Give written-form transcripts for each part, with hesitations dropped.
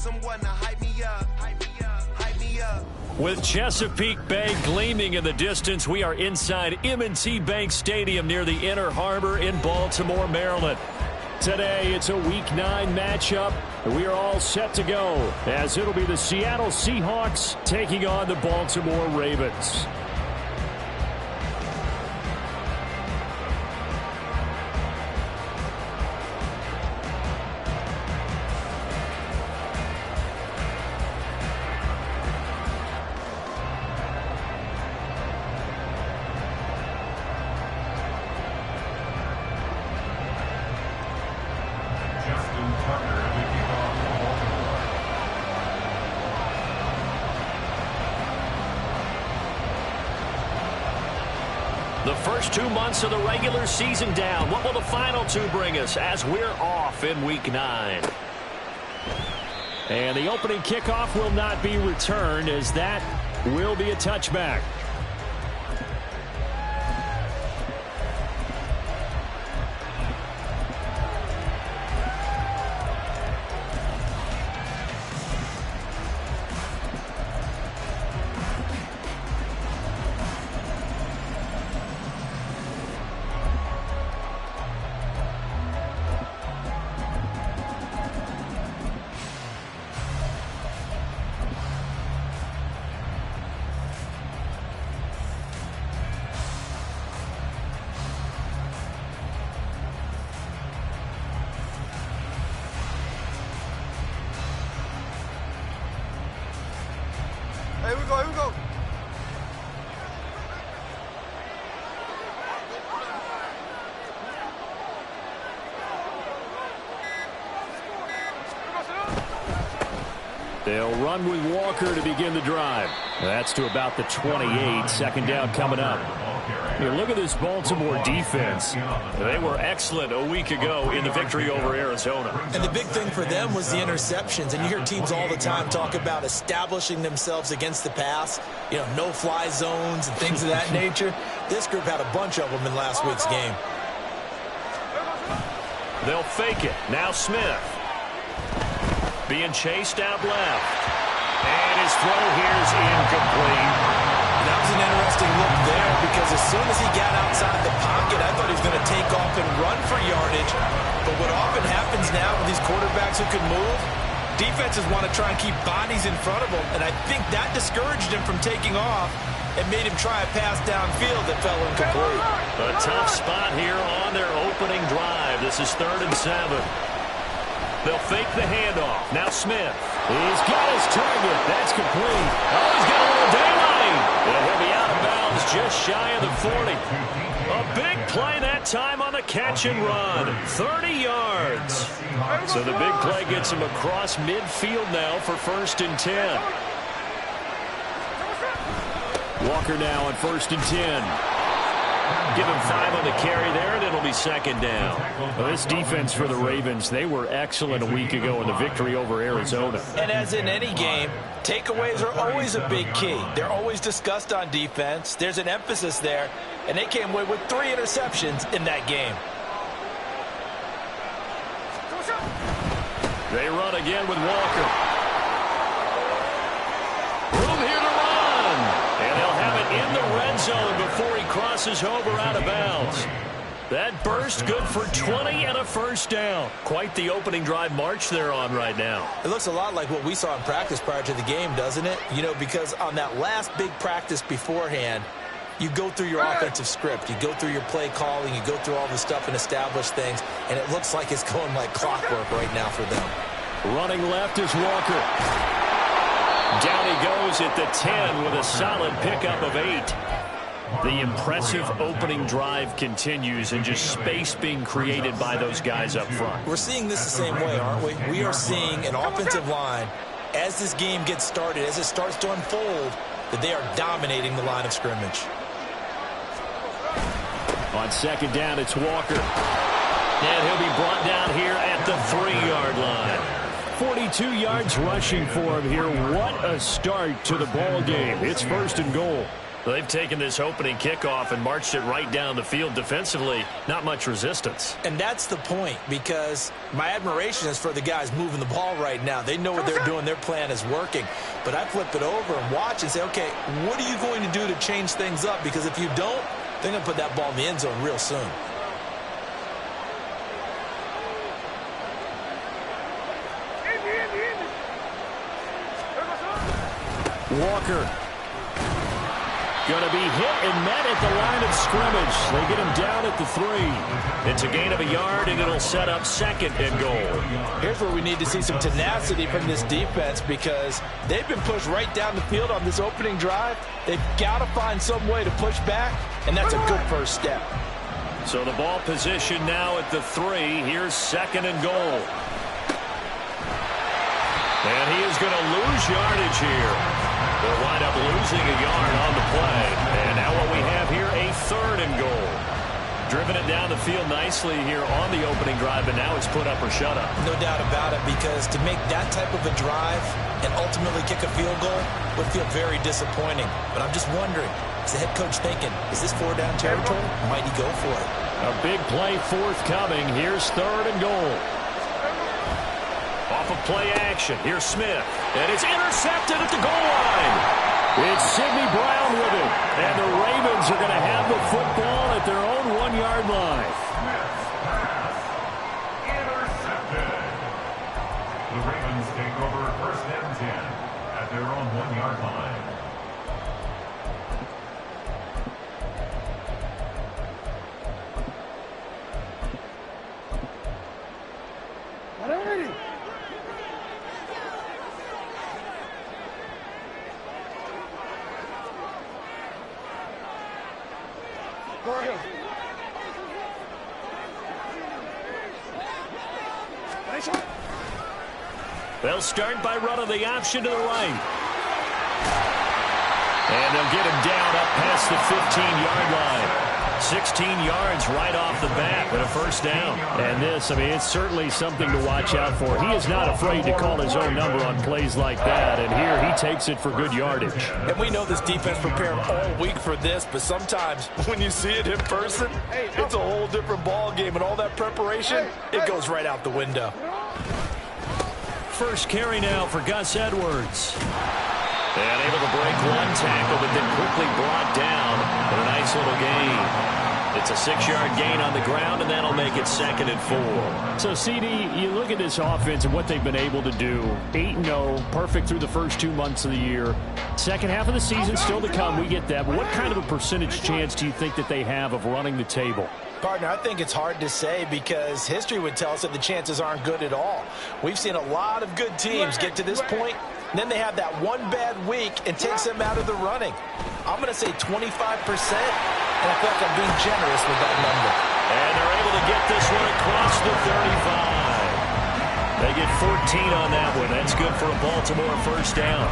someone to hype me up, hype me up, hype me up. With Chesapeake Bay gleaming in the distance, we are inside M&T Bank Stadium near the Inner Harbor in Baltimore, Maryland. Today, it's a Week 9 matchup. We are all set to go, as it'll be the Seattle Seahawks taking on the Baltimore Ravens. The first 2 months of the regular season down. What will the final 2 bring us as we're off in Week 9? And the opening kickoff will not be returned, as that will be a touchback. Here we go, here we go. They'll run with Walker to begin the drive. That's to about the 28. Second down coming up. Here, look at this Baltimore defense. They were excellent a week ago in the victory over Arizona. And the big thing for them was the interceptions. And you hear teams all the time talk about establishing themselves against the pass, you know, no-fly zones and things of that nature. This group had a bunch of them in last week's game. They'll fake it. Now Smith. Being chased out left. And his throw here is incomplete. That was an interesting look there, because as soon as he got outside the pocket, I thought he was going to take off and run for yardage. But what often happens now with these quarterbacks who can move, defenses want to try and keep bodies in front of them. And I think that discouraged him from taking off and made him try a pass downfield that fell incomplete. A tough spot here on their opening drive. This is 3rd and 7. They'll fake the handoff. Now Smith. He's got his target. That's complete. Oh, he's got a little daylight. And he'll be out of bounds just shy of the 40. A big play that time on the catch and run. 30 yards. So the big play gets him across midfield now for 1st and 10. Walker now on 1st and 10. Give him 5 on the carry there, and it'll be 2nd down. Well, this defense for the Ravens, they were excellent a week ago in the victory over Arizona. And as in any game, takeaways are always a big key. They're always discussed on defense. There's an emphasis there, and they came away with 3 interceptions in that game. They run again with Walker. Room here to run. And they'll have it in the red zone before he crosses over out of bounds. That burst good for 20 and a 1st down. Quite the opening drive march they're on right now. It looks a lot like what we saw in practice prior to the game, doesn't it? You know, because on that last big practice beforehand, you go through your offensive script. You go through your play calling. You go through all the stuff and establish things. And it looks like it's going like clockwork right now for them. Running left is Walker. Down he goes at the 10 with a solid pickup of 8. The impressive opening drive continues, and just space being created by those guys up front. We're seeing this the same way, aren't we? We are seeing an offensive line, as this game gets started, as it starts to unfold, that they are dominating the line of scrimmage. On 2nd down, it's Walker. And he'll be brought down here at the 3-yard line. 42 yards rushing for him here. What a start to the ball game. It's 1st and goal. They've taken this opening kickoff and marched it right down the field defensively. Not much resistance. And that's the point, because my admiration is for the guys moving the ball right now. They know what they're doing. Their plan is working. But I flip it over and watch and say, okay, what are you going to do to change things up? Because if you don't, they're going to put that ball in the end zone real soon. Walker. Going to be hit and met at the line of scrimmage. They get him down at the 3. It's a gain of a yard, and it'll set up 2nd and goal. Here's where we need to see some tenacity from this defense, because they've been pushed right down the field on this opening drive. They've got to find some way to push back, and that's a good first step. So the ball position now at the 3. Here's 2nd and goal. And he is going to lose yardage here. They'll wind up losing a yard on the play. And now what we have here, a 3rd and goal. Driven it down the field nicely here on the opening drive, and now it's put up or shut up. No doubt about it, because to make that type of a drive and ultimately kick a field goal would feel very disappointing. But I'm just wondering, is the head coach thinking, is this 4-down territory? Might he go for it? A big play forthcoming. Here's 3rd and goal. Off of play action. Here's Smith. And it's intercepted at the goal line. It's Sidney Brown with it. And the Ravens are going to have the football at their own 1-yard line. Intercepted. The Ravens take over 1st and 10 at their own 1-yard line. They'll start by running the option to the right. And they'll get him down up past the 15-yard line. 16 yards right off the bat with a 1st down. And this, I mean, it's certainly something to watch out for. He is not afraid to call his own number on plays like that. And here he takes it for good yardage. And we know this defense prepared all week for this, but sometimes when you see it in person, it's a whole different ball game. And all that preparation, it goes right out the window. First carry now for Gus Edwards. And able to break one tackle, but then quickly brought down. And a nice little gain. It's a 6-yard gain on the ground, and that'll make it 2nd and 4. So, CD, you look at this offense and what they've been able to do. 8-0, perfect through the first 2 months of the year. Second half of the season still to come, we get that. But what kind of a percentage chance do you think that they have of running the table? Partner, I think it's hard to say, because history would tell us that the chances aren't good at all. We've seen a lot of good teams get to this point, and then they have that one bad week and takes them out of the running. I'm going to say 25%, and I feel like I'm being generous with that number. And they're able to get this one across the 35. They get 14 on that one. That's good for a Baltimore 1st down.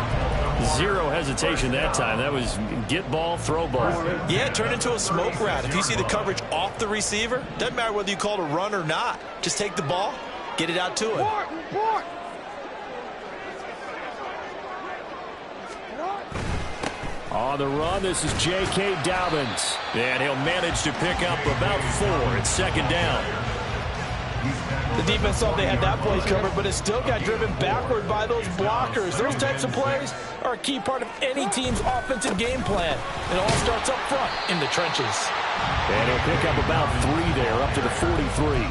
Zero hesitation that time. That was get ball, throw ball. Yeah, it turned into a smoke route. If you see the coverage off the receiver, doesn't matter whether you call it a run or not. Just take the ball, get it out to him. On the run, this is J.K. Dobbins. And he'll manage to pick up about 4. It's 2nd down. The defense thought they had that play covered, but it still got driven backward by those blockers. Those types of plays are a key part of any team's offensive game plan. It all starts up front in the trenches. And he'll pick up about 3 there, up to the 43.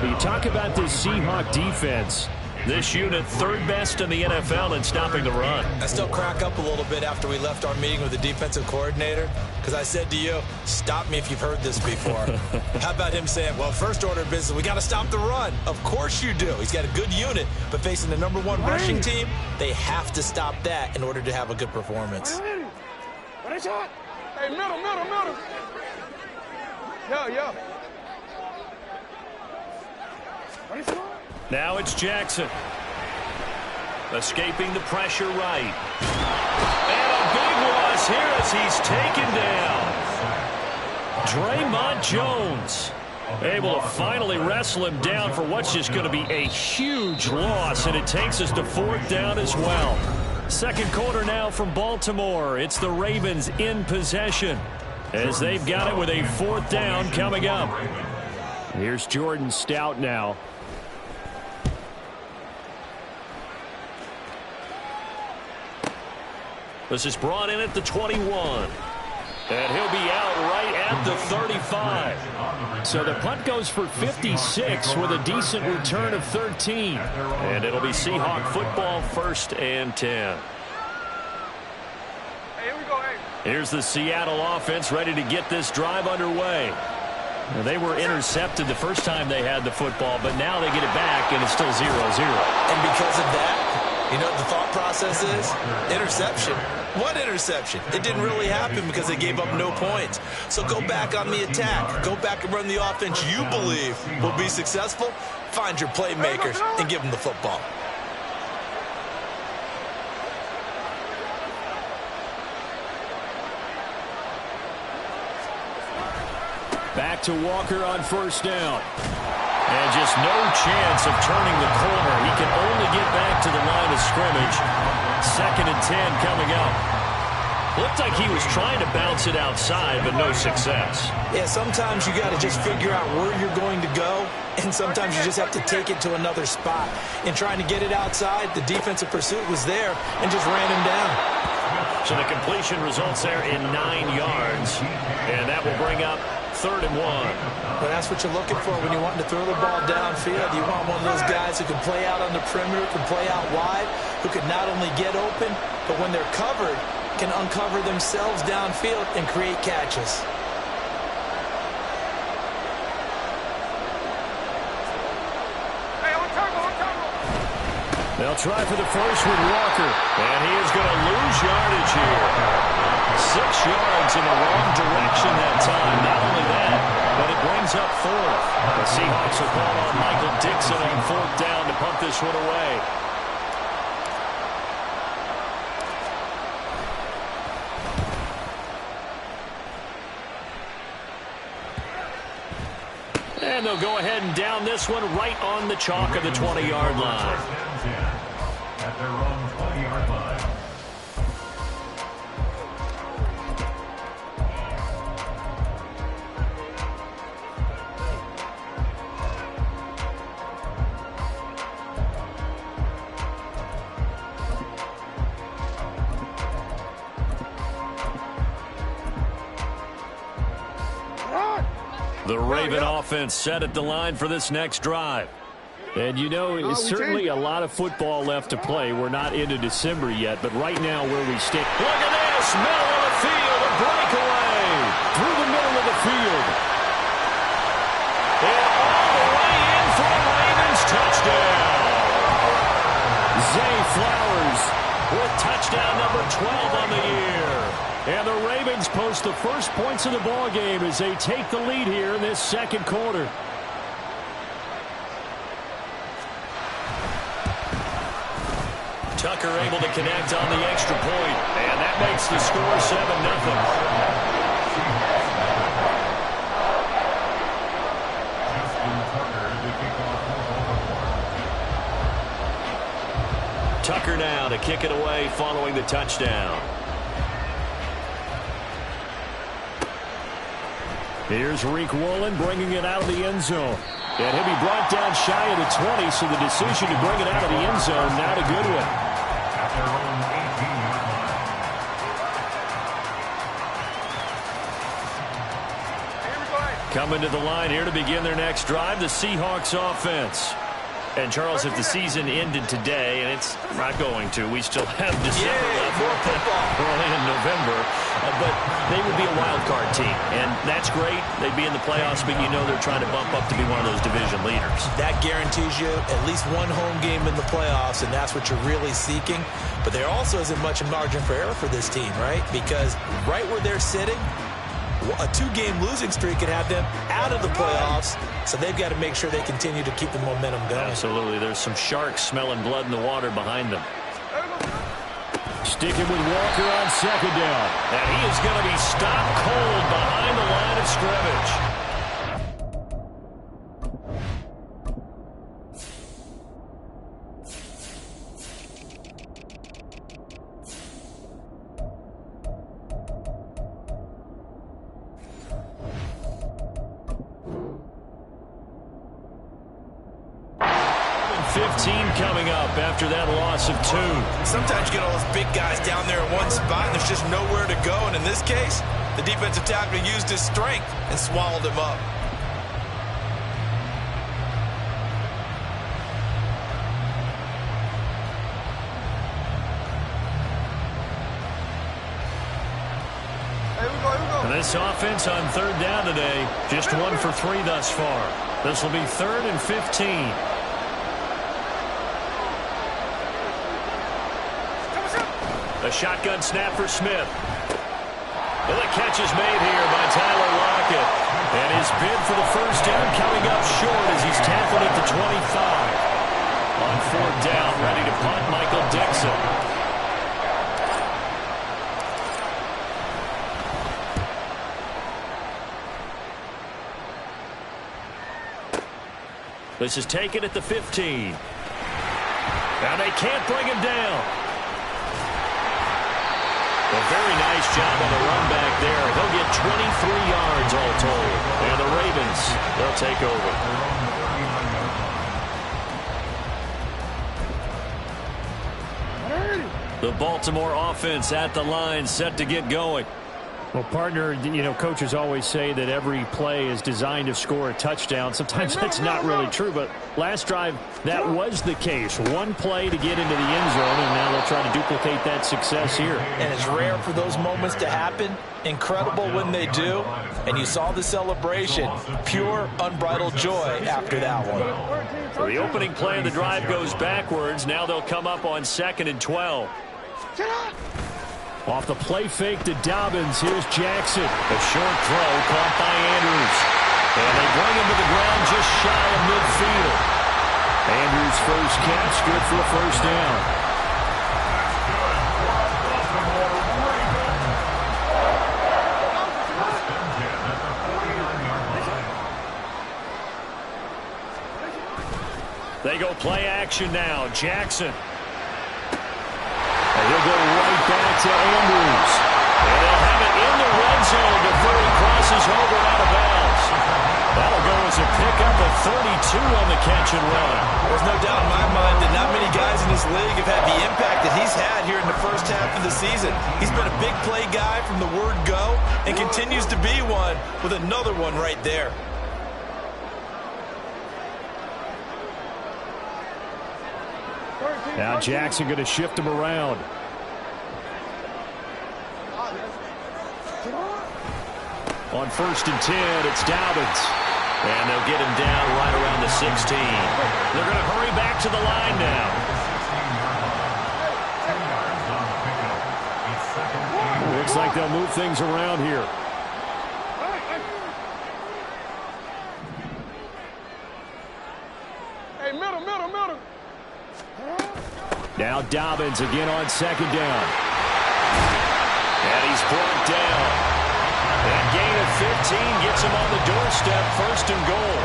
You talk about this Seahawk defense. This unit 3rd best in the NFL in stopping the run. I still crack up a little bit after we left our meeting with the defensive coordinator, because I said to you, stop me if you've heard this before. How about him saying, well, first order of business, we got to stop the run. Of course you do. He's got a good unit, but facing the #1 rushing team, they have to stop that in order to have a good performance. Hey, middle. Yo. Now it's Jackson. Escaping the pressure right. And a big loss here as he's taken down. Draymond Jones able to finally wrestle him down for what's just going to be a huge loss, and it takes us to 4th down as well. Second quarter now from Baltimore. It's the Ravens in possession as they've got it with a fourth down coming up. Here's Jordan Stout now. This is brought in at the 21. And he'll be out right at the 35. So the punt goes for 56 with a decent return of 13. And it'll be Seahawk football, 1st and 10. Hey, here we go, hey. Here's the Seattle offense ready to get this drive underway. Now, they were intercepted the first time they had the football, but now they get it back, and it's still 0-0. And because of that, you know what the thought process is? Interception. What interception? It didn't really happen because they gave up no points. So go back on the attack. Go back and run the offense you believe will be successful. Find your playmakers and give them the football. Back to Walker on first down. And just no chance of turning the corner. He can only get back to the line of scrimmage. 2nd and 10 coming up. Looked like he was trying to bounce it outside, but no success. Yeah, sometimes you got to just figure out where you're going to go, and sometimes you just have to take it to another spot. In trying to get it outside, the defensive pursuit was there and just ran him down. So the completion results there in 9 yards, and that will bring up 3rd and 1. But that's what you're looking for when you're wanting to throw the ball downfield. You want one of those guys who can play out on the perimeter, can play out wide, who can not only get open, but when they're covered, can uncover themselves downfield and create catches. Hey, on turbo. They'll try for the first with Walker. And he is going to lose yardage here. 6 yards in the wrong direction that time. Not only that, but it brings up 4th. The Seahawks will call on Michael Dixon on 4th down to punt this one away. And they'll go ahead and down this one right on the chalk of the 20-yard line. At their own 20-yard line. The Raven offense set at the line for this next drive. And you know, it's certainly a lot of football left to play. We're not into December yet, but right now where we stand. Look at this, middle of the field, a breakaway Through the middle of the field. And all the way in for the Ravens touchdown. Zay Flowers With touchdown number 12 on the year. And the Ravens post the first points of the ball game as they take the lead here in this second quarter. Tucker able to connect on the extra point, and that makes the score 7-0. Tucker now to kick it away following the touchdown. Here's Reek Woolen bringing it out of the end zone. And he'll be brought down shy of the 20, so the decision to bring it out of the end zone, not a good one. At their own 18-yard line. Coming to the line here to begin their next drive, the Seahawks offense. And, Charles, if the season ended today, and it's not going to, we still have December left, more football. early in November, but they would be a wild card team. And that's great. They'd be in the playoffs, but you know they're trying to bump up to be one of those division leaders. That guarantees you at least one home game in the playoffs, and that's what you're really seeking. But there also isn't much margin for error for this team, right? Because right where they're sitting, a 2-game losing streak could have them out of the playoffs, so they've got to make sure they continue to keep the momentum going. Absolutely. There's some sharks smelling blood in the water behind them. Sticking with Walker on second down. And he is going to be stopped cold behind the line of scrimmage. 15 coming up after that loss of 2. Sometimes you get all those big guys down there in one spot, and there's just nowhere to go. And in this case, the defensive tackle used his strength and swallowed him up. And this offense on 3rd down today, just 1 for 3 thus far. This will be 3rd and 15. A shotgun snap for Smith. And the catch is made here by Tyler Lockett. And his bid for the first down coming up short as he's tackled at the 25. On 4th down, ready to punt, Michael Dixon. This is taken at the 15. Now they can't bring him down. A very nice job on the run back there. He'll get 23 yards all told. And the Ravens, they'll take over. The Baltimore offense at the line, set to get going. Well, partner, you know, coaches always say that every play is designed to score a touchdown. Sometimes that's not really true, but last drive, that was the case. One play to get into the end zone, and now they'll try to duplicate that success here. And it's rare for those moments to happen. Incredible when they do. And you saw the celebration. Pure, unbridled joy after that one. So the opening play of the drive goes backwards. Now they'll come up on 2nd and 12. Off the play fake to Dobbins. Here's Jackson. A short throw caught by Andrews. And they bring him to the ground just shy of midfield. Andrews' first catch, good for a first down. They go play action now. Jackson. And he'll go right back to Andrews. And they'll have it in the red zone before he crosses over out of bounds. That'll go as a pickup of 32 on the catch and run. There's no doubt in my mind that not many guys in this league have had the impact that he's had here in the first half of the season. He's been a big play guy from the word go and continues to be one with another one right there. Now Jackson going to shift him around. On 1st and 10, it's Dobbins. And they'll get him down right around the 16. They're going to hurry back to the line now. Looks like they'll move things around here. Hey, middle. Now Dobbins again on 2nd down. And he's brought down. That gain of 15 gets him on the doorstep, 1st and goal.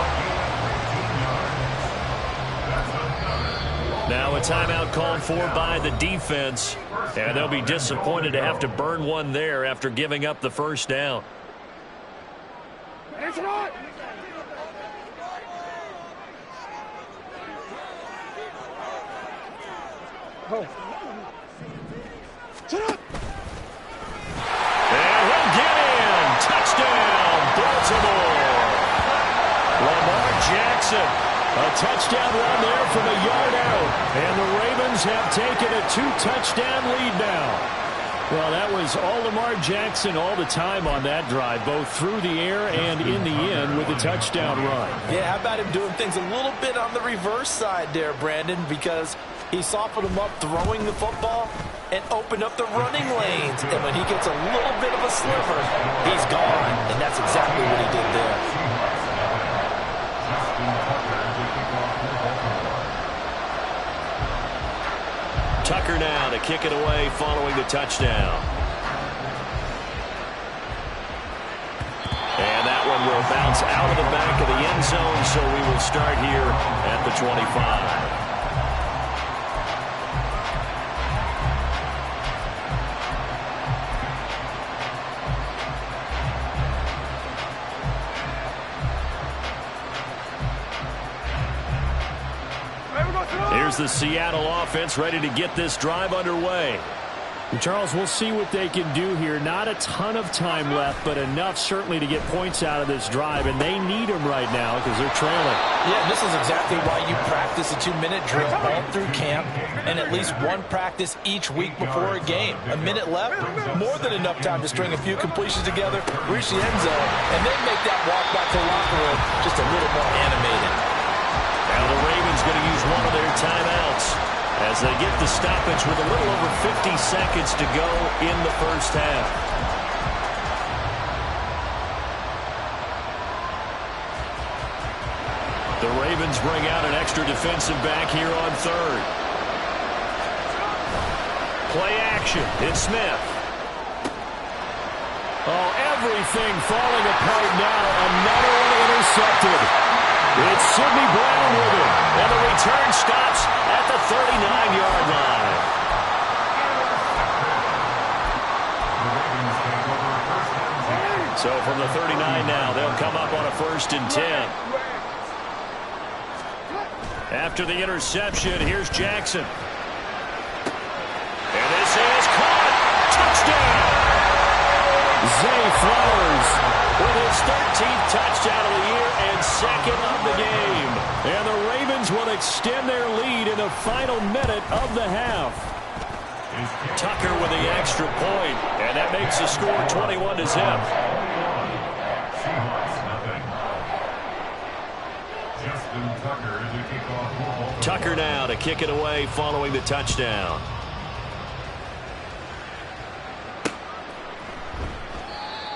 Now a timeout called for by the defense. And they'll be disappointed to have to burn one there after giving up the first down. It's right. Oh. Sit up. And he'll get in. Touchdown, Baltimore. Lamar Jackson. A touchdown run there from a yard out. And the Ravens have taken a 2-touchdown lead now. Well, that was all Lamar Jackson all the time on that drive, both through the air and in the end with a touchdown run. Yeah, how about him doing things a little bit on the reverse side there, Brandon, because he softened him up throwing the football and opened up the running lanes. And when he gets a little bit of a sliver, he's gone. And that's exactly what he did there. Tucker now to kick it away following the touchdown. And that one will bounce out of the back of the end zone, so we will start here at the 25. Hey, we go to here's the Seattle offense ready to get this drive underway. Charles, we'll see what they can do here. Not a ton of time left, but enough certainly to get points out of this drive, and they need them right now because they're trailing. Yeah, this is exactly why you practice a 2-minute drill all through camp and at least one practice each week before a game. A minute left, more than enough time to string a few completions together, reach the end zone, and then make that walk back to the locker room just a little more animated. Now the Ravens going to use one of their timeouts as they get the stoppage with a little over 50 seconds to go in the first half. The Ravens bring out an extra defensive back here on third. Play action. It's Smith. Oh, everything falling apart now. Another one intercepted. It's Sidney Brown with it. And the return stops at the 39-yard line. So from the 39 now, they'll come up on a 1st and 10. After the interception, here's Jackson. And this is caught. Touchdown! Zay Flowers with his 13th touchdown of the year and 2nd of the game. And the Ravens will extend their lead in the final minute of the half. Tucker with the extra point, and that makes the score 21-0. Seahawks, nothing. Justin Tucker to kick off. Tucker now to kick it away following the touchdown.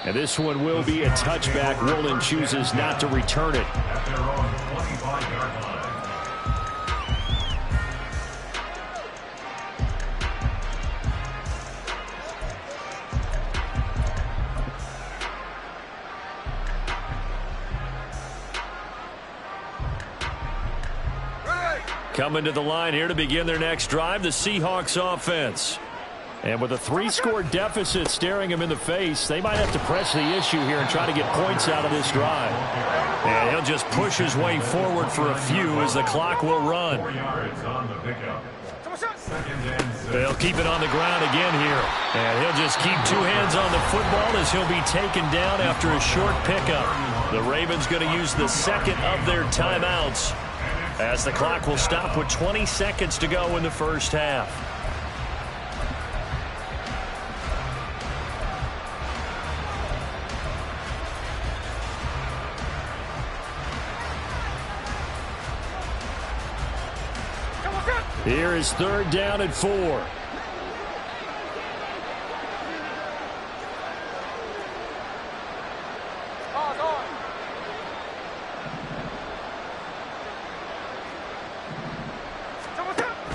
And this one will be a touchback. Woolen chooses not to return it. At their own 25-yard line. Coming to the line here to begin their next drive, the Seahawks offense. And with a 3-score deficit staring him in the face, they might have to press the issue here and try to get points out of this drive. And he'll just push his way forward for a few as the clock will run. 4 yards on the pickup. Second and 6. They'll keep it on the ground again here. And he'll just keep 2 hands on the football as he'll be taken down after a short pickup. The Ravens going to use the 2nd of their timeouts as the clock will stop with 20 seconds to go in the first half. Here is 3rd down and 4.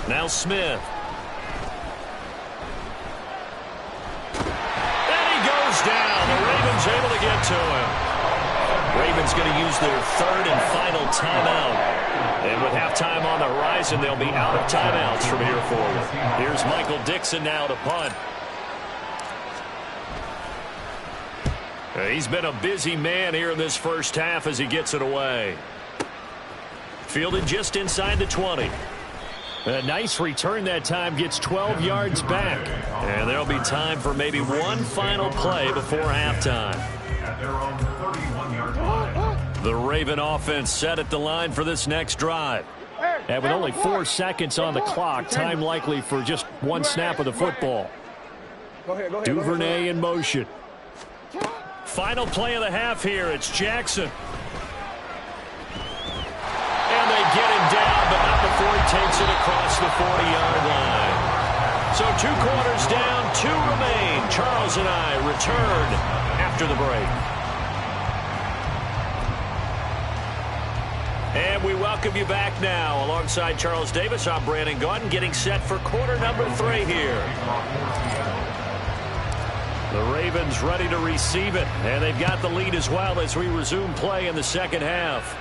Now Smith. And he goes down. The Ravens able to get to him. Ravens going to use their 3rd and final timeout. And with halftime on the horizon, they'll be out of timeouts from here forward. Here's Michael Dixon now to punt. He's been a busy man here in this first half as he gets it away. Fielded just inside the 20. A nice return that time, gets 12 yards back. And there'll be time for maybe one final play before halftime. At their own 31-yard line. The Raven offense set at the line for this next drive. And with only 4 seconds on the clock, time likely for just one snap of the football. Duvernay in motion. Final play of the half here. It's Jackson. And they get him down, but not before he takes it across the 40-yard line. So 2 quarters down, 2 remain. Charles and I return after the break. And we welcome you back now. Alongside Charles Davis, I'm Brandon Gaudin, getting set for quarter number 3 here. The Ravens ready to receive it, and they've got the lead as well as we resume play in the second half.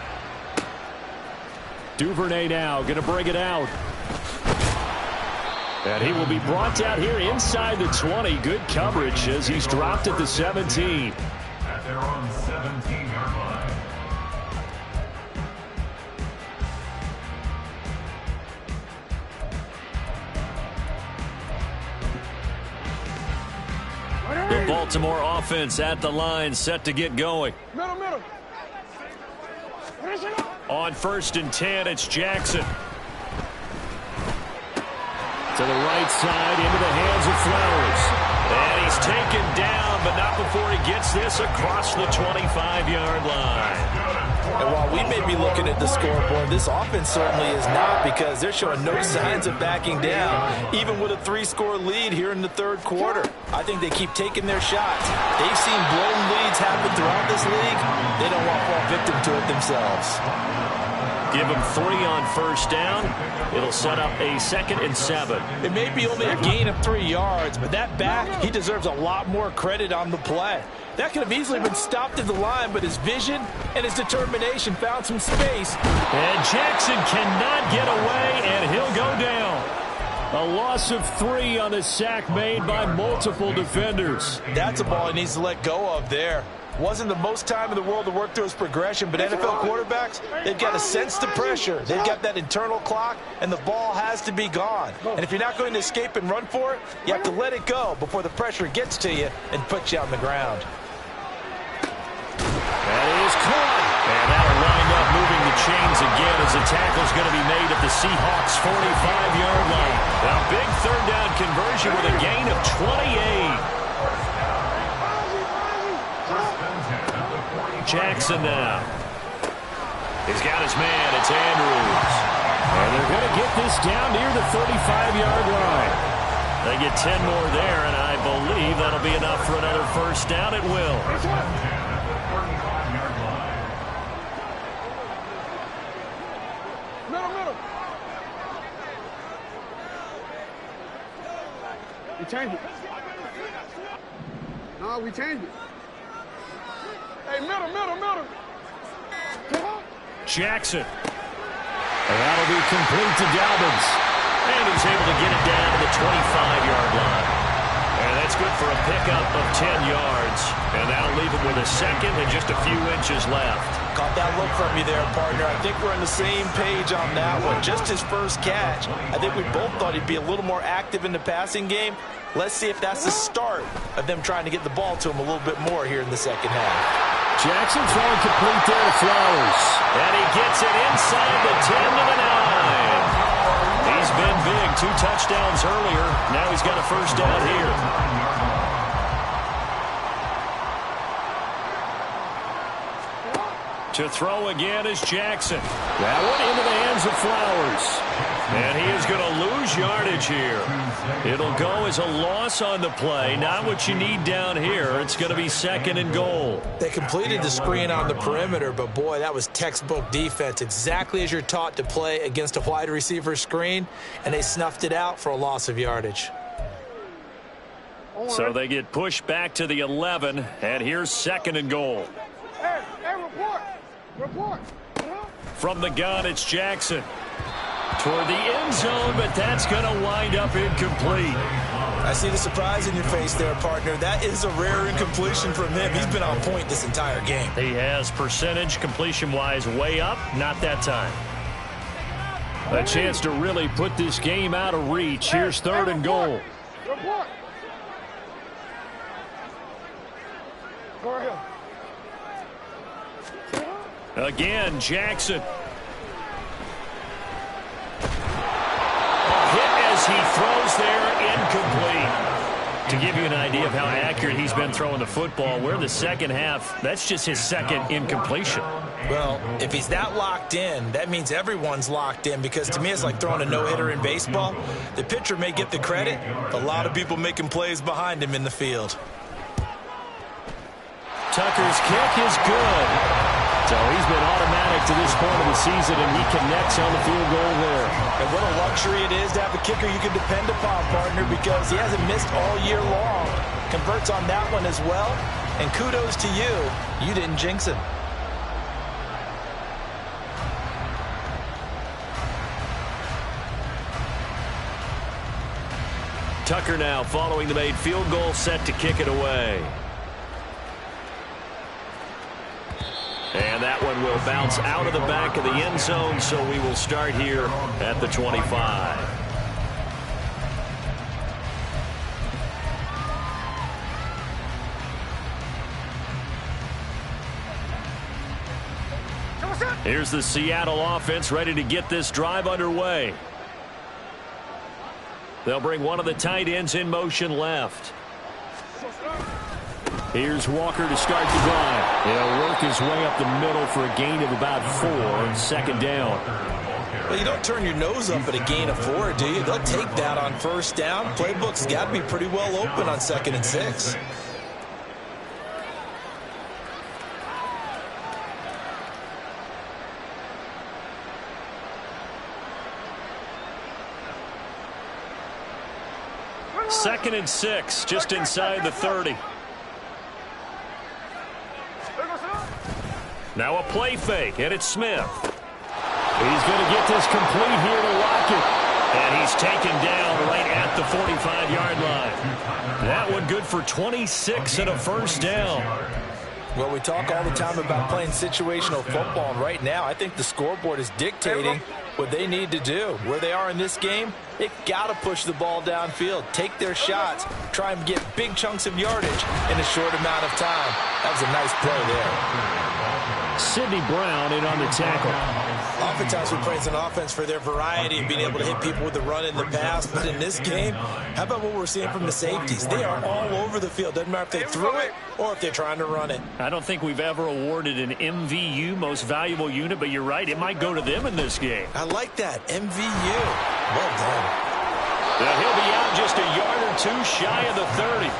Duvernay now going to bring it out. And he will be brought out here inside the 20. Good coverage as he's dropped at the 17. At their own 17-yard line. Baltimore offense at the line, set to get going. Middle. On 1st and 10, it's Jackson. To the right side, into the hands of Flowers. And he's taken down, but not before he gets this across the 25-yard line. And while we may be looking at the scoreboard, this offense certainly is not, because they're showing no signs of backing down, even with a 3-score lead here in the third quarter. I think they keep taking their shots. They've seen blown leads happen throughout this league. They don't want to fall victim to it themselves. Give him 3 on 1st down. It'll set up a 2nd and 7. It may be only a gain of 3 yards, but that back, he deserves a lot more credit on the play. That could have easily been stopped at the line, but his vision and his determination found some space. And Jackson cannot get away, and he'll go down. A loss of 3 on a sack made by multiple defenders. That's a ball he needs to let go of there. Wasn't the most time in the world to work through his progression, but NFL quarterbacks, they've got to sense the pressure. They've got that internal clock, and the ball has to be gone. And if you're not going to escape and run for it, you have to let it go before the pressure gets to you and puts you on the ground. That is caught. And that'll wind up moving the chains again as the tackle's going to be made at the Seahawks' 45-yard line. A big 3rd down conversion with a gain of 28. Jackson now. He's got his man. It's Andrews. And they're going to get this down near the 35-yard line. They get 10 more there, and I believe that'll be enough for another 1st down. It will. Middle. We changed it. No, we changed it. Hey, middle. Jackson. And that'll be complete to Dobbins. And he's able to get it down to the 25-yard line. And that's good for a pickup of 10 yards. And that'll leave him with a 2nd and just a few inches left. Caught that look from you there, partner. I think we're on the same page on that one. Just his first catch. I think we both thought he'd be a little more active in the passing game. Let's see if that's the start of them trying to get the ball to him a little bit more here in the second half. Jackson throwing complete there to Flowers. And he gets it inside the 10 to the 9. He's been big. 2 touchdowns earlier. Now he's got a 1st down here. To throw again is Jackson. That one into the hands of Flowers. And he is going to lose yardage here. It'll go as a loss on the play. Not what you need down here. It's going to be 2nd and goal. They completed the screen on the perimeter, but boy, that was textbook defense. Exactly as you're taught to play against a wide receiver screen, and they snuffed it out for a loss of yardage. So they get pushed back to the 11, and here's 2nd and goal. Hey, report. From the gun, it's Jackson. Toward the end zone, but that's going to wind up incomplete. I see the surprise in your face there, partner. That is a rare incompletion from him. He's been on point this entire game. He has percentage completion-wise way up, not that time. A chance to really put this game out of reach. Here's 3rd and goal. Report. Go ahead. Again, Jackson. He throws there, incomplete. To give you an idea of how accurate he's been throwing the football, we're in the second half. That's just his 2nd incompletion. Well, if he's that locked in, that means everyone's locked in, because to me it's like throwing a no-hitter in baseball. The pitcher may get the credit, but a lot of people making plays behind him in the field. Tucker's kick is good. So he's been automatic to this point of the season, and he connects on the field goal there. And what a luxury it is to have a kicker you can depend upon, partner, because he hasn't missed all year long. Converts on that one as well. And kudos to you. You didn't jinx him. Tucker now following the made field goal, set to kick it away. And that one will bounce out of the back of the end zone, so we will start here at the 25. Here's the Seattle offense ready to get this drive underway. They'll bring one of the tight ends in motion left. Here's Walker to start the drive. He'll work his way up the middle for a gain of about 4 on second down. Well, you don't turn your nose up at a gain of 4, do you? They'll take that on first down. Playbook's got to be pretty well open on 2nd and 6. Second and 6, just inside the 30. Now a play fake, and it's Smith. He's going to get this complete here to Lockett. And he's taken down right at the 45-yard line. That one good for 26 and a first down. Well, we talk all the time about playing situational football, and right now I think the scoreboard is dictating what they need to do. Where they are in this game, they've got to push the ball downfield, take their shots, try and get big chunks of yardage in a short amount of time. That was a nice play there. Sidney Brown in on the tackle. Oftentimes we praise an offense for their variety and being able to hit people with the run in the pass, but in this game, how about what we're seeing from the safeties? They are all over the field. Doesn't matter if they threw it or if they're trying to run it. I don't think we've ever awarded an MVU, most valuable unit, but you're right, it might go to them in this game. I like that, MVU. Well done. Now he'll be out just a yard or 2 shy of the 30.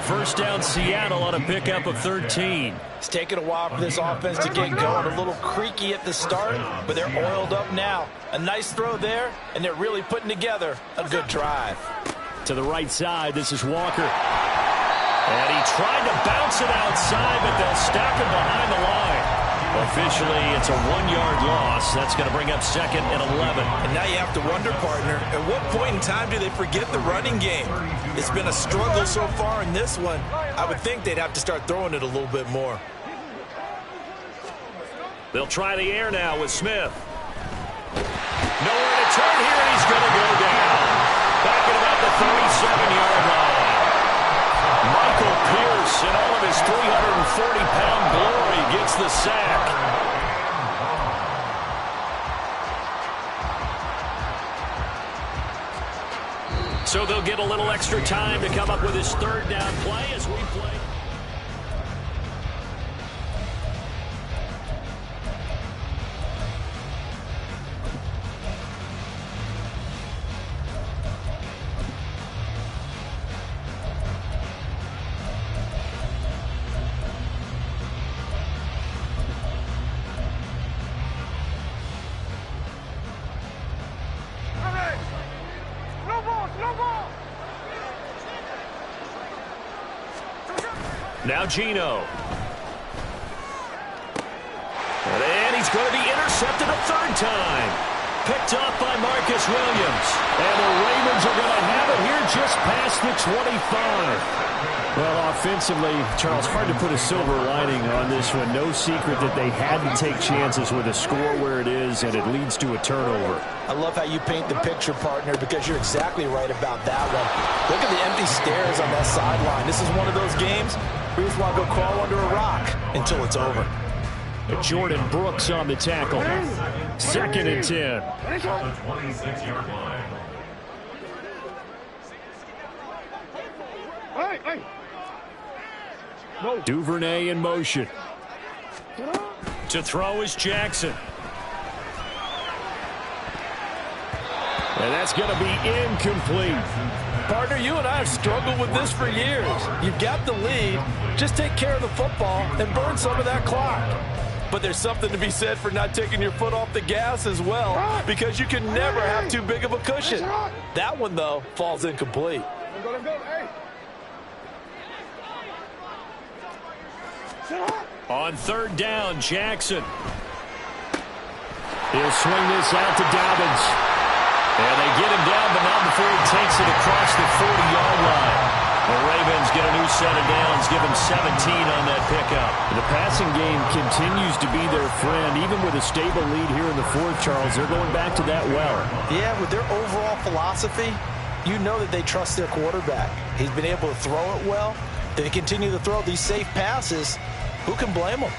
First down Seattle on a pickup of 13. It's taken a while for this offense to get going. A little creaky at the start, but they're oiled up now. A nice throw there, and they're really putting together a good drive. To the right side, this is Walker. And he tried to bounce it outside, but they'll stop him behind the line. Officially, it's a 1-yard loss. That's going to bring up 2nd and 11. And now you have to wonder, partner, at what point in time do they forget the running game? It's been a struggle so far in this one. I would think they'd have to start throwing it a little bit more. They'll try the air now with Smith. Nowhere to turn here, and he's going to go down. Back at about the 37-yard line. Michael Pierce, in all of his 340-pound glory, gets the sack. So they'll get a little extra time to come up with his 3rd down play as we play. Now Gino. And he's going to be intercepted a 3rd time. Picked off by Marcus Williams. And the Ravens are going to have it here just past the 25. Well, offensively, Charles, hard to put a silver lining on this one. No secret that they had to take chances with a score where it is, and it leads to a turnover. I love how you paint the picture, partner, because you're exactly right about that one. Look at the empty stares on that sideline. This is one of those games where you just want to go crawl under a rock until it's over. Jordan Brooks on the tackle. 2nd and 10. The 26-yard line. Hey. Duvernay in motion. To throw is Jackson. And that's going to be incomplete. Partner, you and I have struggled with this for years. You've got the lead. Just take care of the football and burn some of that clock. But there's something to be said for not taking your foot off the gas as well, because you can never have too big of a cushion. That one, though, falls incomplete. Let's go. Hey. On 3rd down, Jackson. He'll swing this out to Dobbins. And they get him down, but not before he takes it across the 40-yard line. The Ravens get a new set of downs, give him 17 on that pickup. The passing game continues to be their friend. Even with a stable lead here in the 4th, Charles, they're going back to that well. Yeah, with their overall philosophy, you know that they trust their quarterback. He's been able to throw it well. They continue to throw these safe passes. Who can blame them?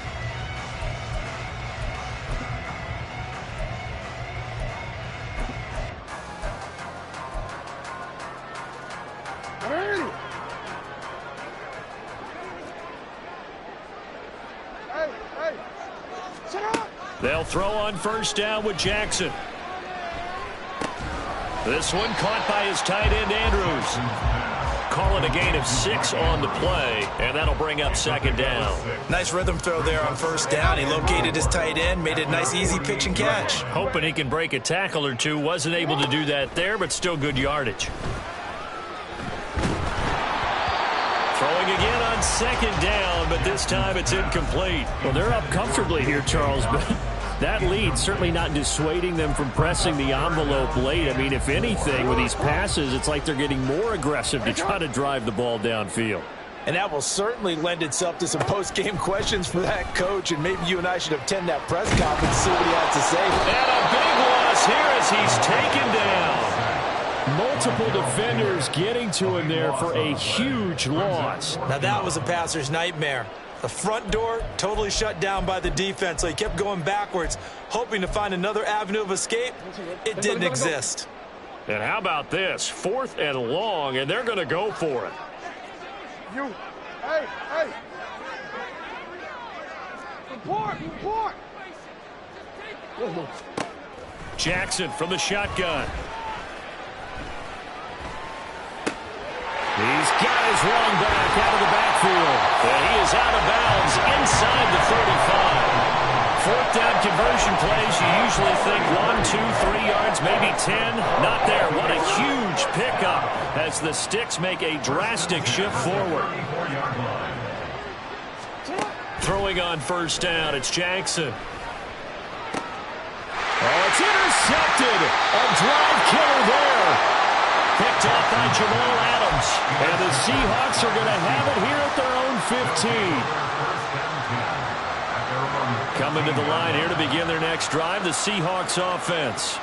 They'll throw on first down with Jackson. This one caught by his tight end, Andrews. Calling a gain of 6 on the play, and that'll bring up second down. Nice rhythm throw there on first down. He located his tight end, made it a nice, easy pitch and catch. Hoping he can break a tackle or two. Wasn't able to do that there, but still good yardage. Throwing again on second down, but this time it's incomplete. Well, they're up comfortably here, Charles, but that lead certainly not dissuading them from pressing the envelope late. I mean, if anything, with these passes, it's like they're getting more aggressive to try to drive the ball downfield. And that will certainly lend itself to some post-game questions for that coach, and maybe you and I should attend that press conference and see what he has to say. And a big loss here as he's taken down. Multiple defenders getting to him there for a huge loss. Now that was a passer's nightmare. The front door totally shut down by the defense, so he kept going backwards, hoping to find another avenue of escape. It didn't exist. And how about this? 4th and long, and they're going to go for it. Hey. Report. Jackson from the shotgun. He's got his run back out of the backfield. And he is out of bounds inside the 35. 4th down conversion plays, you usually think 1, 2, 3 yards, maybe 10. Not there. What a huge pickup as the Sticks make a drastic shift forward. Throwing on first down, it's Jackson. Oh, it's intercepted. A drive killer there. Picked off by Jamal Adams. And the Seahawks are going to have it here at their own 15. Coming to the line here to begin their next drive, the Seahawks offense.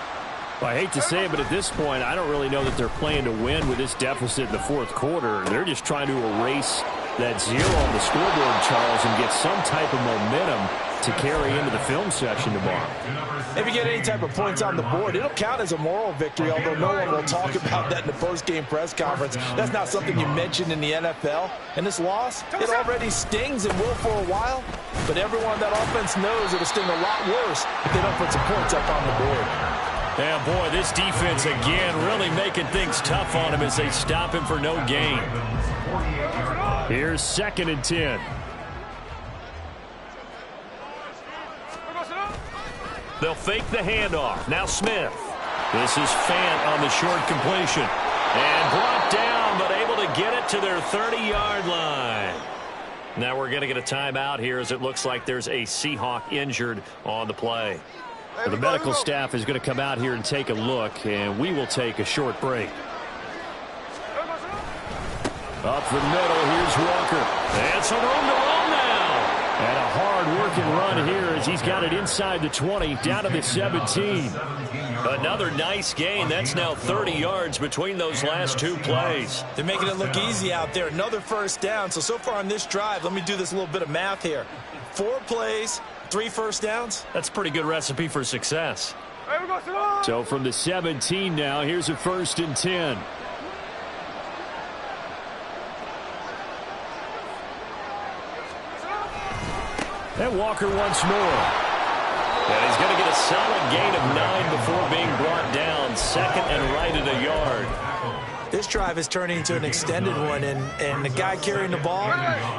Well, I hate to say it, but at this point, I don't really know that they're playing to win with this deficit in the 4th quarter. They're just trying to erase that 0 on the scoreboard, Charles, and get some type of momentum to carry into the film session tomorrow. If you get any type of points on the board, it'll count as a moral victory, although no one will talk about that in the post-game press conference. That's not something you mentioned in the NFL. And this loss, it already stings and will for a while, but everyone on that offense knows it'll sting a lot worse if they don't put some points up on the board. Yeah, boy, this defense again really making things tough on him as they stop him for no gain. Here's 2nd and 10. They'll fake the handoff. Now Smith. This is Fant on the short completion. And brought down, but able to get it to their 30-yard line. Now we're going to get a timeout here as it looks like there's a Seahawk injured on the play. Well, the medical staff is going to come out here and take a look, and we will take a short break. Up the middle, here's Walker. And some room to roll now. And a hard-working run here as he's got it inside the 20, down to the 17. Another nice gain. That's now 30 yards between those last 2 plays. They're making it look easy out there. Another first down. So far on this drive, let me do this little bit of math here. 4 plays, 3 first downs. That's a pretty good recipe for success. So from the 17 now, here's a 1st and 10. And Walker once more. And he's going to get a solid gain of 9 before being brought down. 2nd and right at a yard. This drive is turning into an extended one, and the guy carrying the ball,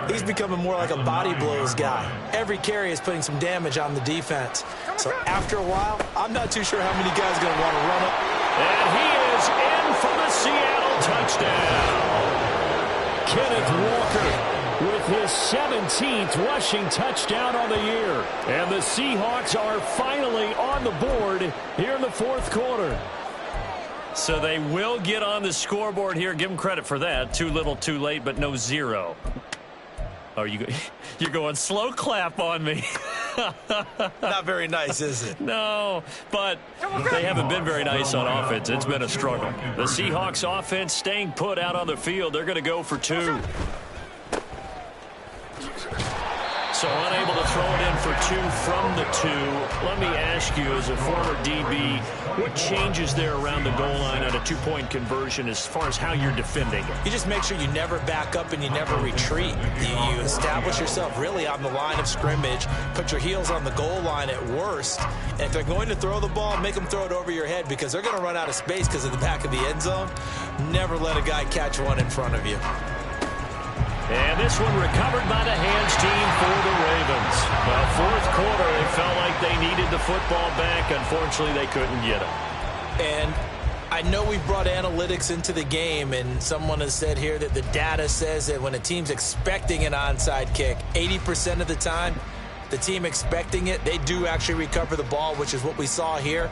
he's becoming more like a body blows guy. Every carry is putting some damage on the defense. So after a while, I'm not too sure how many guys are going to want to run it. And he is in for the Seattle touchdown. Kenneth Walker with his 17th rushing touchdown on the year. And the Seahawks are finally on the board here in the 4th quarter. So they will get on the scoreboard here. Give them credit for that. Too little, too late, but no 0. Oh, you're going slow clap on me. Not very nice, is it? No, but they haven't been very nice on offense. It's been a struggle. The Seahawks offense staying put out on the field. They're going to go for 2. So unable to throw it in for 2 from the 2. Let me ask you, as a former DB, what changes there around the goal line on a 2-point conversion as far as how you're defending it? You just make sure you never back up and you never retreat. You establish yourself really on the line of scrimmage, put your heels on the goal line at worst, and if they're going to throw the ball, make them throw it over your head because they're going to run out of space because of the back of the end zone. Never let a guy catch one in front of you. And this one recovered by the hands team for the Ravens. Well, fourth quarter, they felt like they needed the football back. Unfortunately, they couldn't get it. And I know we brought analytics into the game, and someone has said here that the data says that when a team's expecting an onside kick, 80% of the time, the team expecting it, they do actually recover the ball, which is what we saw here.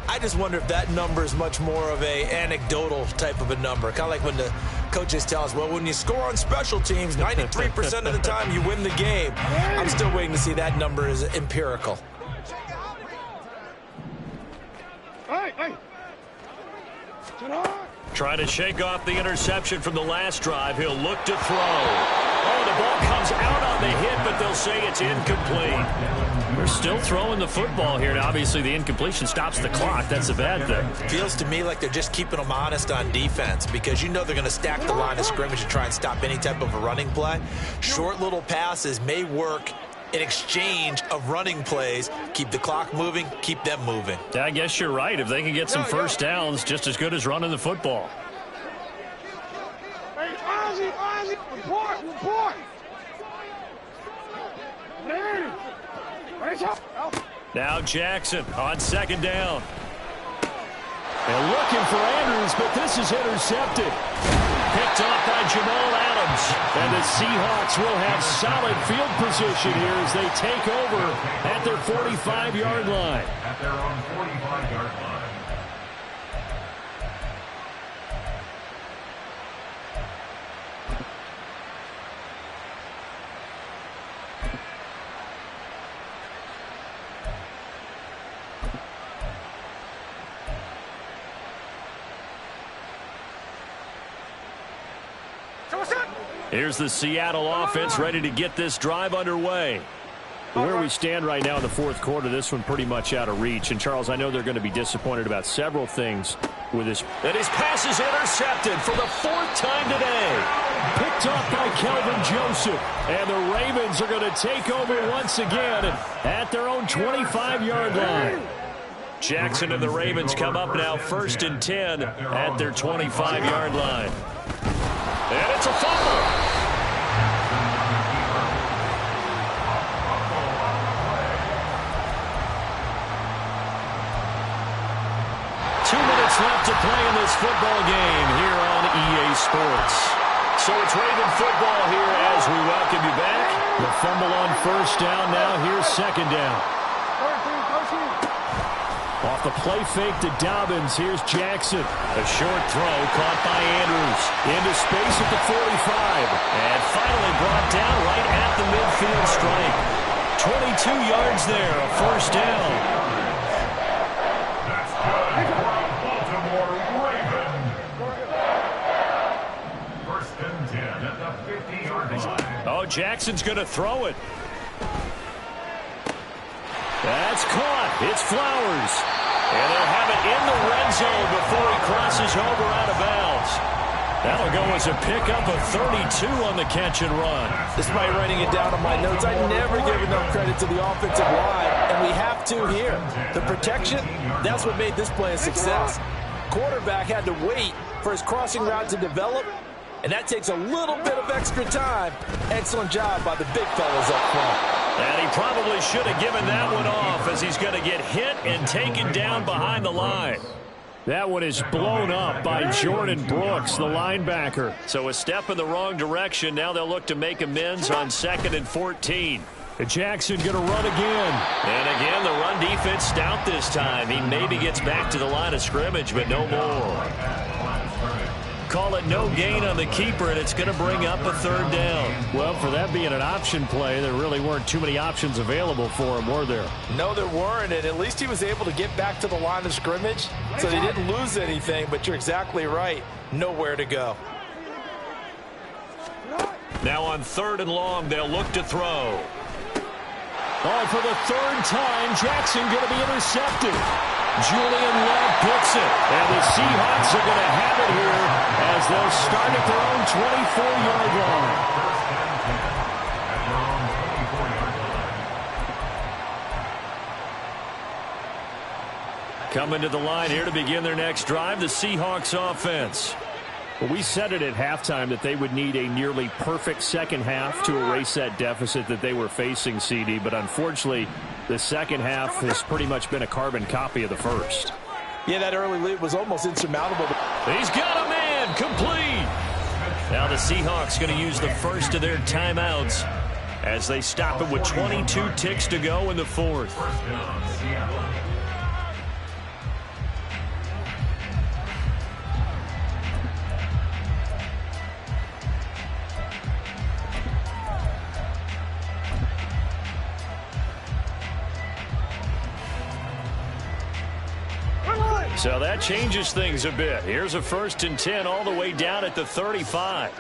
I just wonder if that number is much more of a anecdotal type of a number. Kind of like when the coaches tell us, well, when you score on special teams, 93% of the time you win the game. I'm still waiting to see that number is empirical. Hey. Trying to shake off the interception from the last drive. He'll look to throw. Oh, the ball comes out on the hit, but they'll say it's incomplete. They're still throwing the football here. Now, obviously, the incompletion stops the clock. That's a bad thing. Feels to me like they're just keeping them honest on defense because you know they're going to stack the line of scrimmage and try and stop any type of a running play. Short little passes may work in exchange of running plays. Keep the clock moving, keep them moving. I guess you're right. If they can get some first downs, just as good as running the football. Hey, Ozzy, report. Now Jackson on second down. And looking for Andrews, but this is intercepted. Picked off by Jamal Adams. And the Seahawks will have solid field position here as they take over at their 45-yard line. At their own 45-yard line. Here's the Seattle offense ready to get this drive underway. Where we stand right now in the fourth quarter, this one pretty much out of reach. And, Charles, I know they're going to be disappointed about several things with this. And his pass is intercepted for the 4th time today. Picked off by Kelvin Joseph. And the Ravens are going to take over once again at their own 25-yard line. Jackson and the Ravens come up now 1st and 10 at their 25-yard line. And it's a fumble. 2 minutes left to play in this football game here on EA Sports. So it's Raven football here as we welcome you back. The fumble on first down. Now here's second down. 13. Off the play fake to Dobbins. Here's Jackson. A short throw caught by Andrews. Into space at the 45. And finally brought down right at the midfield stripe. 22 yards there, a first down. That's good for a Baltimore Raven. 1st and 10 at the 50-yard line. Oh, Jackson's going to throw it. That's caught. It's Flowers. And they'll have it in the red zone before he crosses over out of bounds. That'll go as a pickup of 32 on the catch and run. Despite writing it down on my notes, I never give enough credit to the offensive line, and we have to here. The protection, that's what made this play a success. Quarterback had to wait for his crossing route to develop, and that takes a little bit of extra time. Excellent job by the big fellas up front. And he probably should have given that one off as he's going to get hit and taken down behind the line. That one is blown up by Jordan Brooks, the linebacker. So a step in the wrong direction. Now they'll look to make amends on 2nd and 14. Jackson going to run again. And again, the run defense stout this time. He maybe gets back to the line of scrimmage, but no more. Call it no gain on the keeper, and it's going to bring up a 3rd down. Well, for that being an option play, there really weren't too many options available for him, were there? No, there weren't, and at least he was able to get back to the line of scrimmage, so they didn't lose anything, but you're exactly right. Nowhere to go. Now on 3rd and long, they'll look to throw. Oh, for the third time, Jackson going to be intercepted. Julian Love picks it. And the Seahawks are going to have it here as they'll start at their own 24-yard line. At their own 24-yard line. Coming to the line here to begin their next drive, the Seahawks offense. Well, we said it at halftime that they would need a nearly perfect second half to erase that deficit that they were facing, CD. But unfortunately, the second half has pretty much been a carbon copy of the first. Yeah, that early lead was almost insurmountable. He's got a man, complete. Now the Seahawks going to use the first of their timeouts as they stop it with 22 ticks to go in the fourth. First down, Seattle. So that changes things a bit. Here's a 1st and 10 all the way down at the 35.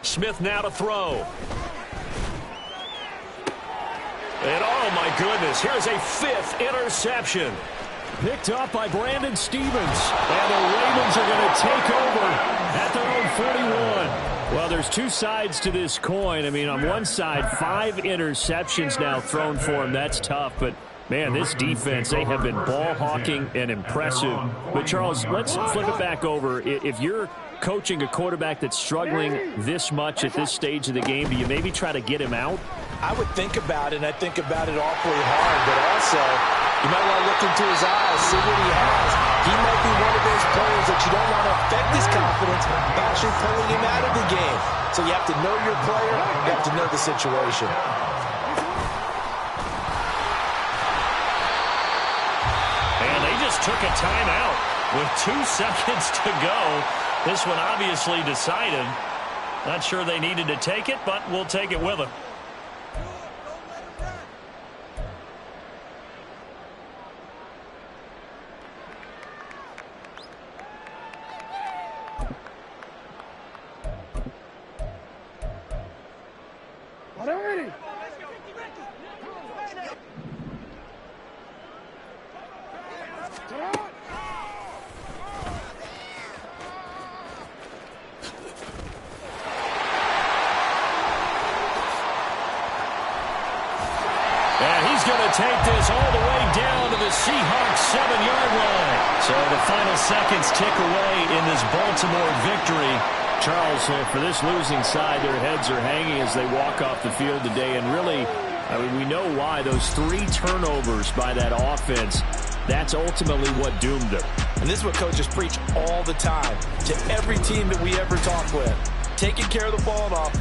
Smith now to throw. And oh my goodness, here's a 5th interception. Picked up by Brandon Stevens. And the Ravens are going to take over at their own 41. Well, there's two sides to this coin. I mean, on one side, 5 interceptions now thrown for him. That's tough, but man, this defense, they have been ball hawking and impressive. But Charles, let's flip it back over. If you're coaching a quarterback that's struggling this much at this stage of the game, do you maybe try to get him out? I would think about it, and I think about it awfully hard, but also you might want to look into his eyes, see what he has. He might be one of those players that you don't want to affect his confidence by actually pulling him out of the game. So you have to know your player, you have to know the situation. And they just took a timeout with 2 seconds to go. This one obviously decided. Not sure they needed to take it, but we'll take it with them. And he's going to take this all the way down to the Seahawks 7-yard line. So the final seconds tick away in this Baltimore victory. Charles, for this losing side, their heads are hanging as they walk off the field today. And really, I mean, we know why. Those 3 turnovers by that offense, that's ultimately what doomed them. And this is what coaches preach all the time to every team that we ever talk with. Taking care of the ball on offense.